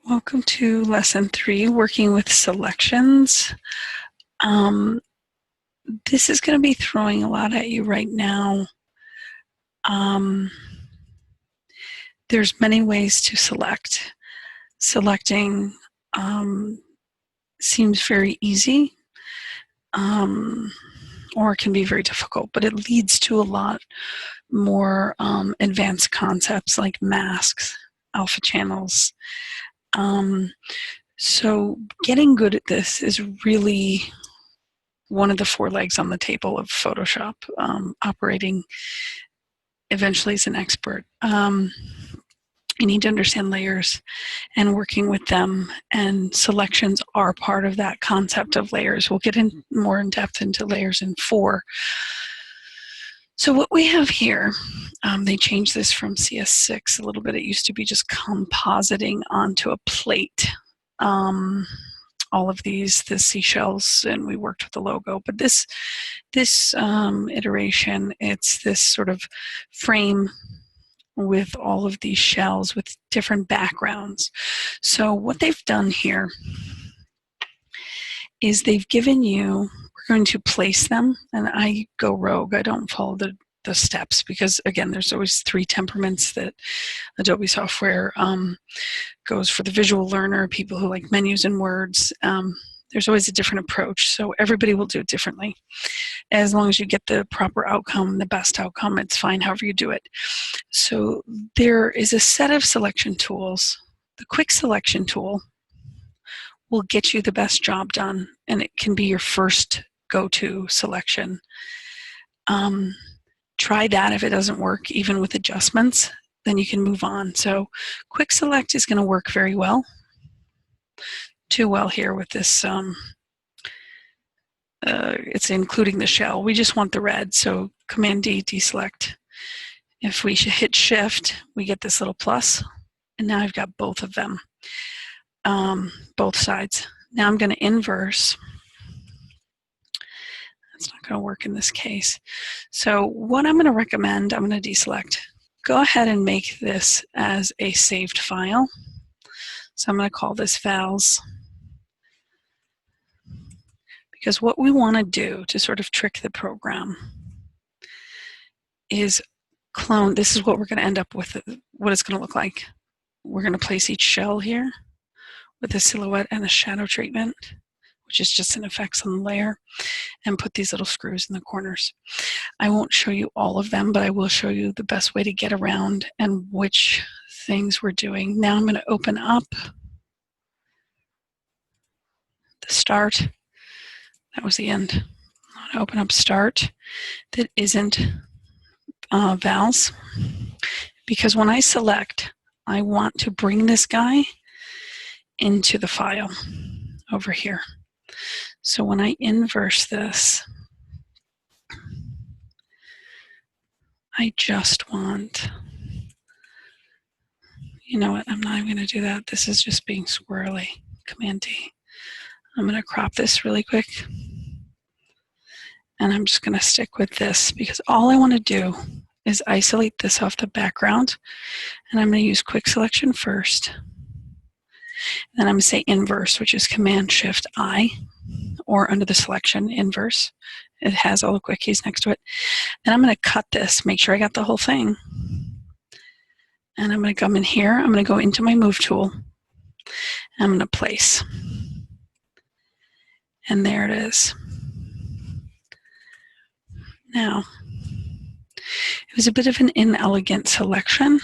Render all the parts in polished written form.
Welcome to lesson 3, working with selections. This is going to be throwing a lot at you right now. There's many ways to select. Selecting seems very easy, or it can be very difficult, but it leads to a lot more advanced concepts like masks, alpha channels. So getting good at this is really one of the 4 legs on the table of Photoshop, operating eventually as an expert. You need to understand layers and working with them, and selections are part of that concept of layers. We'll get in more in depth into layers in 4. So what we have here, they changed this from CS6 a little bit. It used to be just compositing onto a plate. All of these, the seashells, and we worked with the logo. But this iteration, it's this sort of frame with all of these shells with different backgrounds. So what they've done here is they've given you, we're going to place them, and I go rogue. I don't follow the steps because, again, there's always 3 temperaments that Adobe software goes for: the visual learner, people who like menus and words. There's always a different approach, so everybody will do it differently. As long as you get the proper outcome, the best outcome, it's fine however you do it. So there is a set of selection tools. The quick selection tool will get you the best job done, and it can be your first go-to selection. Try that. If it doesn't work, even with adjustments, then you can move on. So quick select is going to work very well. Too well here with this. It's including the shell. We just want the red, so Command D, deselect. If we hit Shift, we get this little plus, and now I've got both of them, both sides. Now I'm going to inverse. It's not going to work in this case. So what I'm going to recommend, I'm going to deselect. Go ahead and make this as a saved file. So I'm going to call this vals. Because what we want to do to sort of trick the program is clone. This is what we're going to end up with, what it's going to look like. We're going to place each shell here with a silhouette and a shadow treatment, which is just an effects on the layer, and put these little screws in the corners. I won't show you all of them, but I will show you the best way to get around and which things we're doing. Now I'm going to open up the start. That was the end. I'm going to open up start that isn't vals, because when I select, I want to bring this guy into the file over here. So when I inverse this, I just want, you know what, I'm not even going to do that. This is just being squirrely. Command D. I'm going to crop this really quick. And I'm just going to stick with this because all I want to do is isolate this off the background. And I'm going to use quick selection first. Then I'm going to say inverse, which is Command Shift I, or under the selection, inverse. It has all the quick keys next to it. Then I'm going to cut this, make sure I got the whole thing. And I'm going to come in here. I'm going to go into my move tool. I'm going to place. And there it is. Now, it was a bit of an inelegant selection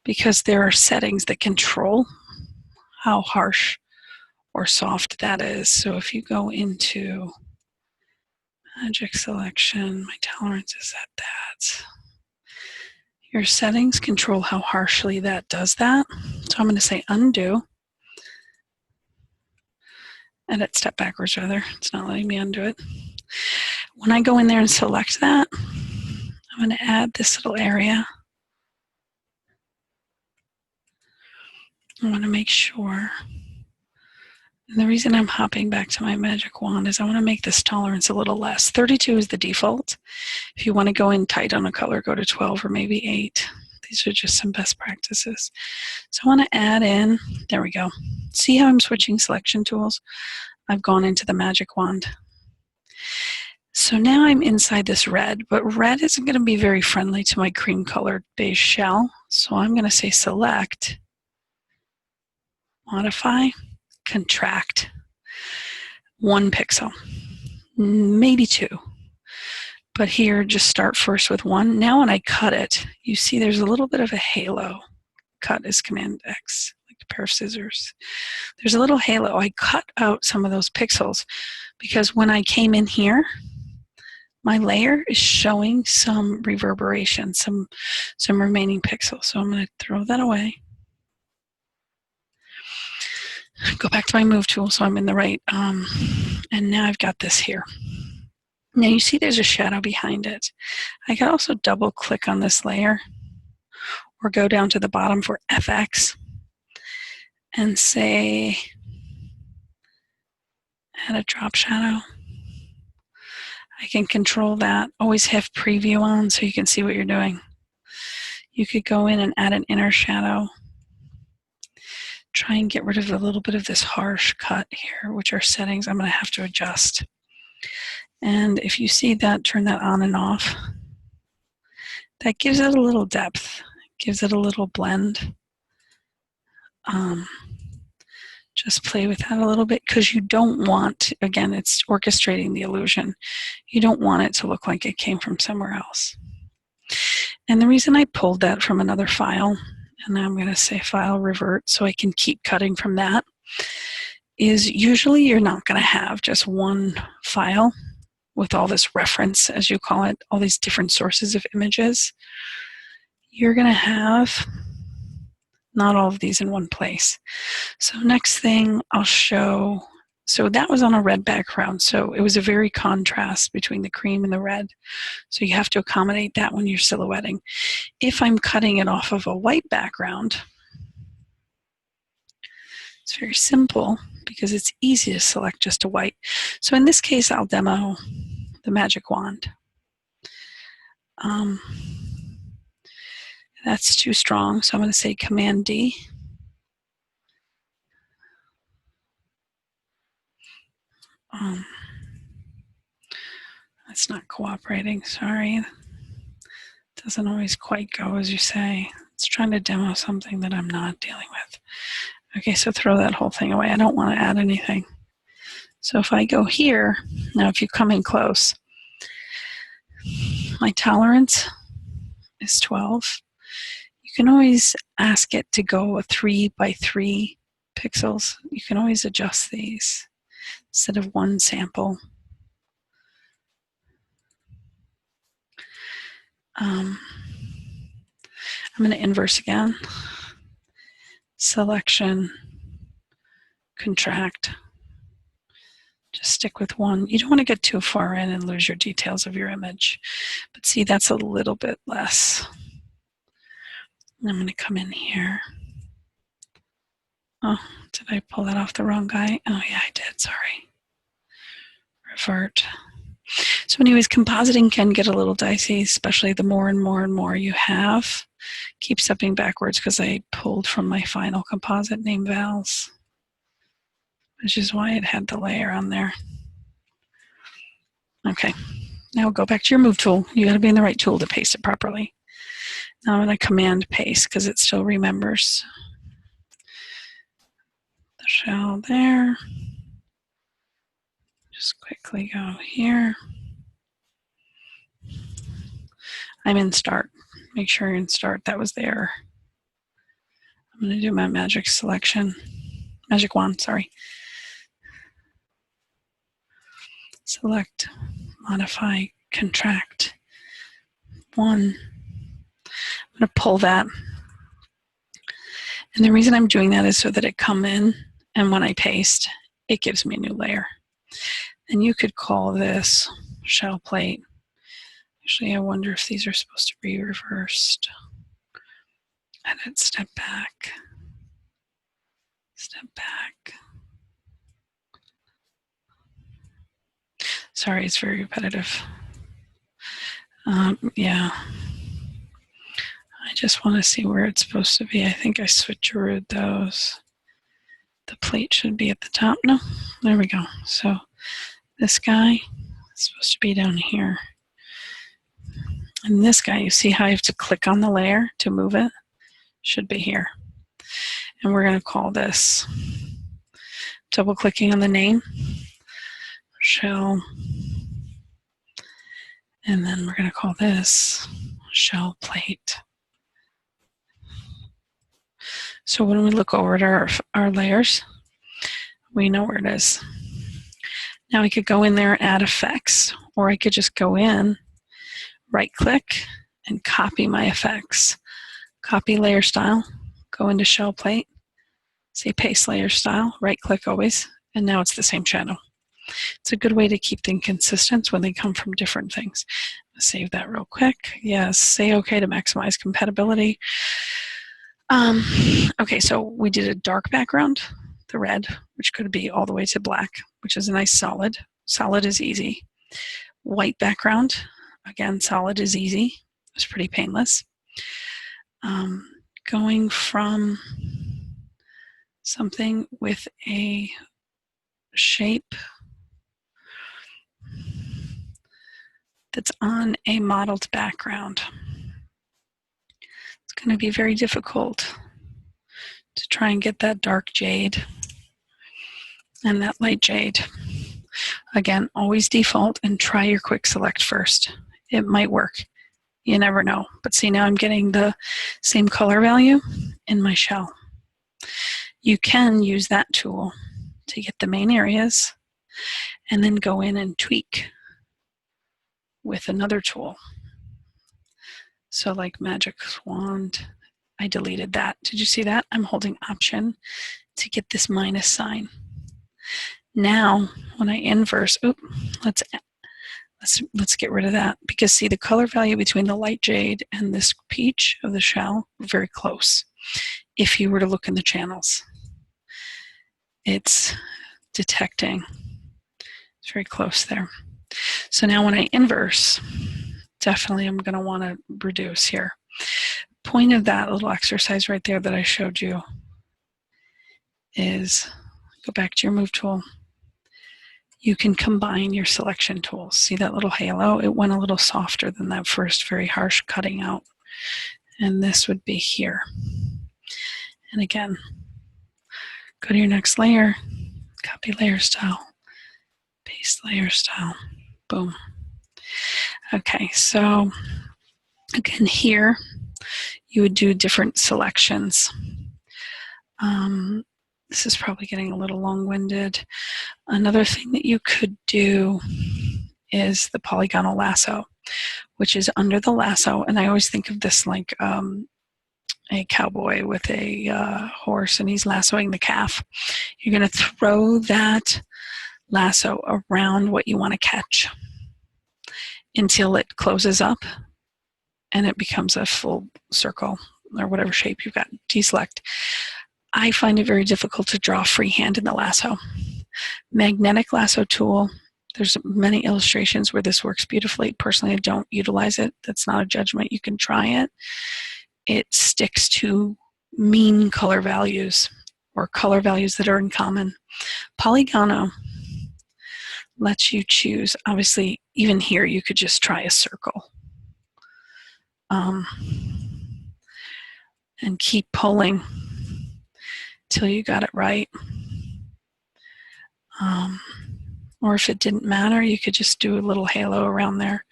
because there are settings that control how harsh or soft that is. So if you go into Magic Selection, my tolerance is at that. Your settings control how harshly that does that. So I'm going to say undo. Edit step backwards, rather. It's not letting me undo it. When I go in there and select that, I'm going to add this little area. I want to make sure. And the reason I'm hopping back to my magic wand is I want to make this tolerance a little less. 32 is the default. If you want to go in tight on a color, go to 12 or maybe 8. These are just some best practices. So I want to add in, there we go. See how I'm switching selection tools? I've gone into the magic wand. So now I'm inside this red, but red isn't going to be very friendly to my cream colored beige shell. So I'm going to say select, modify, contract, 1 pixel, maybe 2. But here, just start first with 1. Now when I cut it, you see there's a little bit of a halo. Cut is Command X, like a pair of scissors. There's a little halo. I cut out some of those pixels because when I came in here, my layer is showing some reverberation, some remaining pixels. So I'm going to throw that away. Go back to my move tool so I'm in the right, and now I've got this here. Now you see there's a shadow behind it. I can also double click on this layer or go down to the bottom for FX and say add a drop shadow. I can control that. Always have preview on so you can see what you're doing. You could go in and add an inner shadow. Try and get rid of a little bit of this harsh cut here, which are settings I'm going to have to adjust. And if you see that, turn that on and off. That gives it a little depth, gives it a little blend. Just play with that a little bit because you don't want, again, it's orchestrating the illusion. You don't want it to look like it came from somewhere else. And the reason I pulled that from another file, and now I'm going to say file revert so I can keep cutting from that, is usually you're not going to have just one file with all this reference, as you call it, all these different sources of images. You're going to have not all of these in one place. So next thing I'll show, so that was on a red background, so it was a very contrast between the cream and the red. So you have to accommodate that when you're silhouetting. If I'm cutting it off of a white background, it's very simple because it's easy to select just a white. So in this case, I'll demo the magic wand. That's too strong, so I'm going to say Command D. That's not cooperating, sorry. It doesn't always quite go as you say. It's trying to demo something that I'm not dealing with. Okay, so throw that whole thing away. I don't want to add anything. So if I go here, now if you come in close, my tolerance is 12. You can always ask it to go a 3 by 3 pixels. You can always adjust these instead of one sample. I'm going to inverse again. Selection, contract. Just stick with one. You don't want to get too far in and lose your details of your image. But see, that's a little bit less. I'm going to come in here. Oh, did I pull that off the wrong guy? Oh, yeah, I did. Sorry. Revert. So anyways, compositing can get a little dicey, especially the more and more and more you have. Keep stepping backwards because I pulled from my final composite named Vals, which is why it had the layer on there. Okay, now go back to your move tool. You got to be in the right tool to paste it properly. Now I'm going to command paste because it still remembers the shell there. Just quickly go here. I'm in start. Make sure you're in start. That was there. I'm going to do my magic selection. Magic wand, sorry. Select, modify, contract. 1. I'm going to pull that. And the reason I'm doing that is so that it come in, and when I paste, it gives me a new layer. And you could call this shell plate. Actually, I wonder if these are supposed to be reversed. Edit, step back. Step back. Sorry, it's very repetitive. Yeah. I just want to see where it's supposed to be. I think I switcherooed those. The plate should be at the top. No, there we go. So this guy is supposed to be down here. And this guy, you see how I have to click on the layer to move it? Should be here. And we're going to call this, double clicking on the name, shell, and then we're going to call this shell plate. So when we look over at our layers, we know where it is. Now I could go in there and add effects, or I could just go in, right click, and copy my effects. Copy layer style, go into shell plate, say paste layer style, right click always, and now it's the same shadow. It's a good way to keep things consistent when they come from different things. Save that real quick. Yes, say okay to maximize compatibility. Okay, so we did a dark background, the red, which could be all the way to black, which is a nice solid. Solid is easy. White background, again, solid is easy. It's pretty painless. Going from something with a shape that's on a modeled background. It's going to be very difficult to try and get that dark jade and that light jade. Again, always default and try your quick select first. It might work. You never know. But see, now I'm getting the same color value in my shell. You can use that tool to get the main areas and then go in and tweak with another tool. So like Magic Wand, I deleted that. Did you see that? I'm holding Option to get this minus sign. Now, when I inverse, let's get rid of that, because see, the color value between the light jade and this peach of the shell are very close. If you were to look in the channels, it's detecting. It's very close there. So now when I inverse, definitely I'm going to want to reduce here. Point of that little exercise right there that I showed you is go back to your move tool. You can combine your selection tools. See that little halo? It went a little softer than that first very harsh cutting out. And this would be here. And again, go to your next layer, copy layer style, paste layer style, boom. Okay, so again here, you would do different selections. This is probably getting a little long-winded. Another thing that you could do is the Polygonal Lasso, which is under the lasso. And I always think of this like a cowboy with a horse, and he's lassoing the calf. You're going to throw that lasso around what you want to catch until it closes up and it becomes a full circle or whatever shape you've got. Deselect. I find it very difficult to draw freehand in the lasso. Magnetic lasso tool, there's many illustrations where this works beautifully. Personally, I don't utilize it. That's not a judgment. You can try it. It sticks to mean color values or color values that are in common. Polygonal lets you choose. Obviously, even here, you could just try a circle. And keep pulling till you got it right. Or if it didn't matter, you could just do a little halo around there.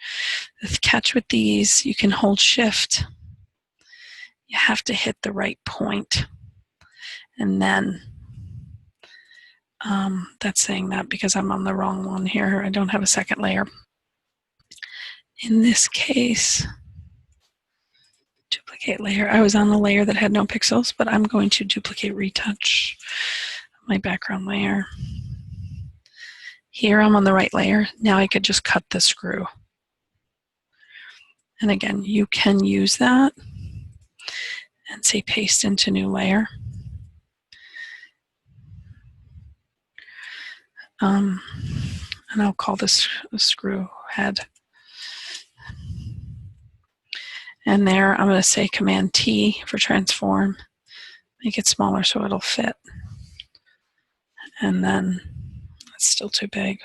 The catch with these, you can hold shift. You have to hit the right point. And then, that's saying that because I'm on the wrong one here. I don't have a second layer. In this case, duplicate layer. I was on the layer that had no pixels, but I'm going to duplicate retouch my background layer. Here I'm on the right layer. Now I could just cut the screw. And again, you can use that and say paste into new layer. And I'll call this a screw head. And there, I'm going to say Command T for transform. Make it smaller so it'll fit. And then it's still too big.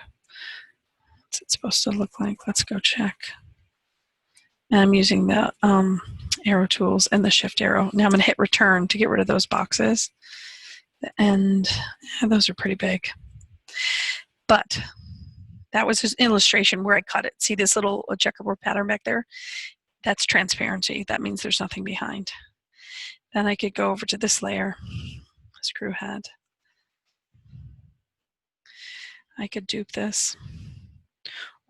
What's it supposed to look like? Let's go check. And I'm using the arrow tools and the shift arrow. Now I'm going to hit return to get rid of those boxes. And yeah, those are pretty big. But that was just an illustration where I cut it. See this little checkerboard pattern back there? That's transparency. That means there's nothing behind. Then I could go over to this layer, screw head. I could dupe this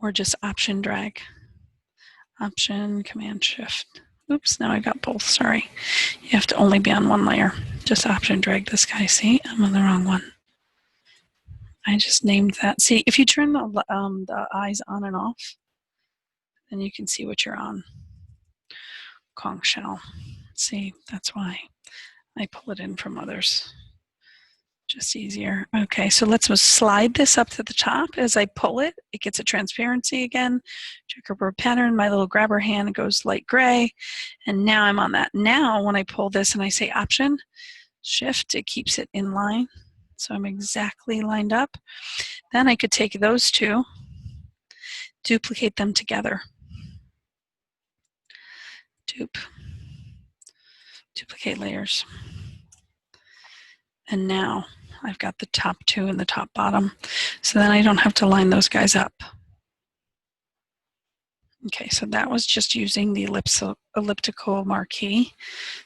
or just option drag. Option, command shift. Oops, now I got both, sorry. You have to only be on one layer. Just option drag this guy. See, I'm on the wrong one. I just named that. See, if you turn the eyes on and off, then you can see what you're on. Conch shell. See, that's why I pull it in from others. Just easier. Okay, so let's slide this up to the top. As I pull it, it gets a transparency again. Checkerboard pattern, my little grabber hand goes light gray. And now I'm on that. Now when I pull this and I say option, shift, it keeps it in line. So I'm exactly lined up. Then I could take those two, duplicate them together. Duplicate layers. And now I've got the top two and the top bottom. So then I don't have to line those guys up. Okay, so that was just using the elliptical marquee.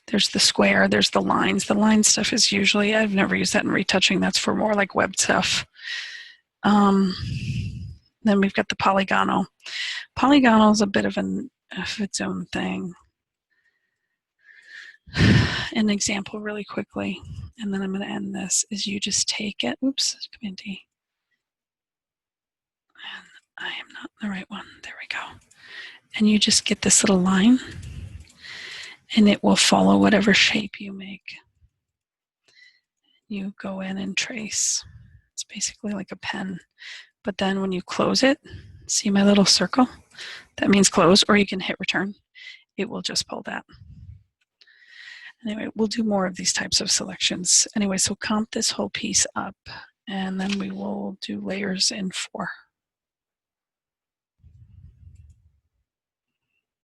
There's the square, there's the lines. The line stuff is usually, I've never used that in retouching. That's for more like web stuff. Then we've got the polygonal. Polygonal is a bit of its own thing. An example really quickly, and then I'm going to end this, is you just take it. Oops, Command D. And I am not the right one. There we go. And you just get this little line, and it will follow whatever shape you make. You go in and trace. It's basically like a pen. But then when you close it, see my little circle? That means close, or you can hit return. It will just pull that. Anyway, we'll do more of these types of selections. Anyway, so comp this whole piece up, and then we will do layers in 4.